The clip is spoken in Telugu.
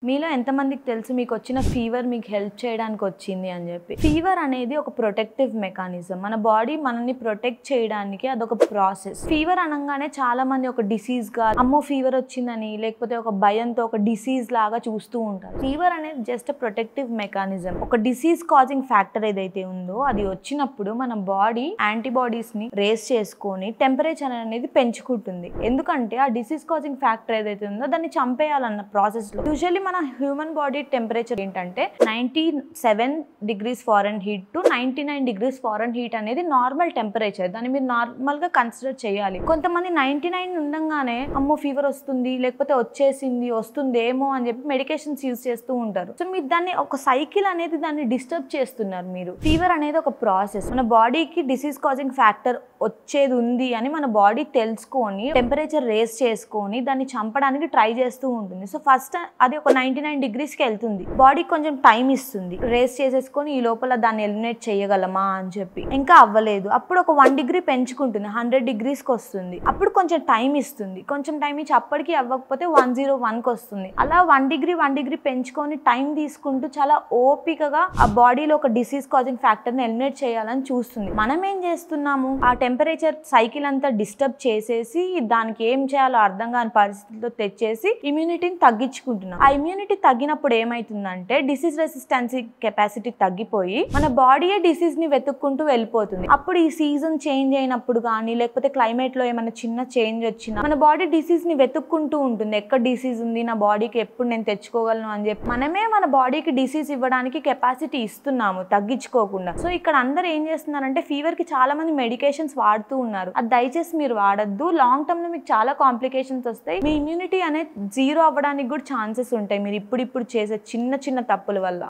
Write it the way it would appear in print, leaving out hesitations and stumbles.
మీలో ఎంతమందికి తెలుసు మీకు వచ్చిన ఫీవర్ మీకు హెల్ప్ చేయడానికి వచ్చింది అని చెప్పి. ఫీవర్ అనేది ఒక ప్రొటెక్టివ్ మెకానిజం. మన బాడీ మనల్ని ప్రొటెక్ట్ చేయడానికి అదొక ప్రాసెస్. ఫీవర్ అనగానే చాలా మంది ఒక డిసీజ్ గా అమ్మో ఫీవర్ వచ్చిందని లేకపోతే ఒక భయంతో ఒక డిసీజ్ లాగా చూస్తూ ఉంటారు. ఫీవర్ అనేది జస్ట్ ప్రొటెక్టివ్ మెకానిజం. ఒక డిసీజ్ కాజింగ్ ఫ్యాక్టర్ ఏదైతే ఉందో అది వచ్చినప్పుడు మన బాడీ యాంటీబాడీస్ ని రేస్ చేసుకొని టెంపరేచర్ అనేది పెంచుకుంటుంది. ఎందుకంటే ఆ డిసీజ్ కాజింగ్ ఫ్యాక్టర్ ఏదైతే ఉందో దాన్ని చంపేయాలన్న ప్రాసెస్ లో యూజువల్లీ మన హ్యూమన్ బాడీ టెంపరేచర్ ఏంటంటే 97 degrees Fahrenheit to 99 degrees Fahrenheit అనేది నార్మల్ టెంపరేచర్. దాన్ని మీరు నార్మల్ గా కన్సిడర్ చేయాలి. కొంతమంది 99 ఉండగానే అమ్మో ఫీవర్ వస్తుంది లేకపోతే వచ్చేసింది వస్తుందేమో అని చెప్పి మెడికేషన్స్ యూజ్ చేస్తూ ఉంటారు. సో మీరు దాన్ని ఒక సైకిల్ అనేది దాన్ని డిస్టర్బ్ చేస్తున్నారు మీరు. ఫీవర్ అనేది ఒక ప్రాసెస్. మన బాడీకి డిసీజ్ కాజింగ్ ఫ్యాక్టర్ వచ్చేది ఉంది అని మన బాడీ తెలుసుకొని టెంపరేచర్ రేస్ చేసుకొని దాన్ని చంపడానికి ట్రై చేస్తూ ఉంటుంది. సో ఫస్ట్ అది ఒక 99 degrees కి వెళ్తుంది. బాడీ కొంచెం టైం ఇస్తుంది రేస్ చేసేసుకొని ఈ లోపల దాన్ని ఎలిమినేట్ చేయగలమా అని చెప్పి. ఇంకా అవ్వలేదు, అప్పుడు ఒక 1 degree పెంచుకుంటుంది, 100 degrees కి వస్తుంది. అప్పుడు కొంచెం టైం ఇస్తుంది, కొంచెం టైం ఇచ్చి అప్పటికి అవ్వకపోతే 101 కి వస్తుంది. అలా 1 degree పెంచుకొని టైం తీసుకుంటూ చాలా ఓపికగా ఆ బాడీలో ఒక డిసీజ్ కాజింగ్ ఫ్యాక్టర్ ని ఎలిమినేట్ చేయాలని చూస్తుంది. మనం ఏం చేస్తున్నాము, ఆ టెంపరేచర్ సైకిల్ అంతా డిస్టర్బ్ చేసేసి దానికి ఏం చేయాలో అర్థం కాని పరిస్థితిలో తెచ్చేసి ఇమ్యూనిటీని తగ్గించుకుంటున్నాం. ఆ ఇమ్యూనిటీ తగ్గినప్పుడు ఏమైతుందంటే డిసీజ్ రెసిస్టెన్సీ కెపాసిటీ తగ్గిపోయి మన బాడీయే డిసీజ్ ని వెతుక్కుంటూ వెళ్ళిపోతుంది. అప్పుడు ఈ సీజన్ చేంజ్ అయినప్పుడు కానీ లేకపోతే క్లైమేట్ లో ఏమైనా చిన్న చేంజ్ వచ్చినా మన బాడీ డిసీజ్ ని వెతుక్కుంటూ ఉంటుంది. ఎక్కడ డిసీజ్ ఉంది నా బాడీకి ఎప్పుడు నేను తెచ్చుకోగలను అని చెప్పి మనమే మన బాడీకి డిసీజ్ ఇవ్వడానికి కెపాసిటీ ఇస్తున్నాము తగ్గించుకోకుండా. సో ఇక్కడ అందరూ ఏం చేస్తున్నారంటే ఫీవర్ కి చాలా మంది మెడికేషన్స్ వాడుతూ ఉన్నారు. అది దయచేసి మీరు వాడద్దు. లాంగ్ టర్మ్ లో మీకు చాలా కాంప్లికేషన్స్ వస్తాయి. మీ ఇమ్యూనిటీ అనేది జీరో అవ్వడానికి కూడా ఛాన్సెస్ ఉంటాయి మీరు ఇప్పుడు చేసే చిన్న చిన్న తప్పుల వల్ల.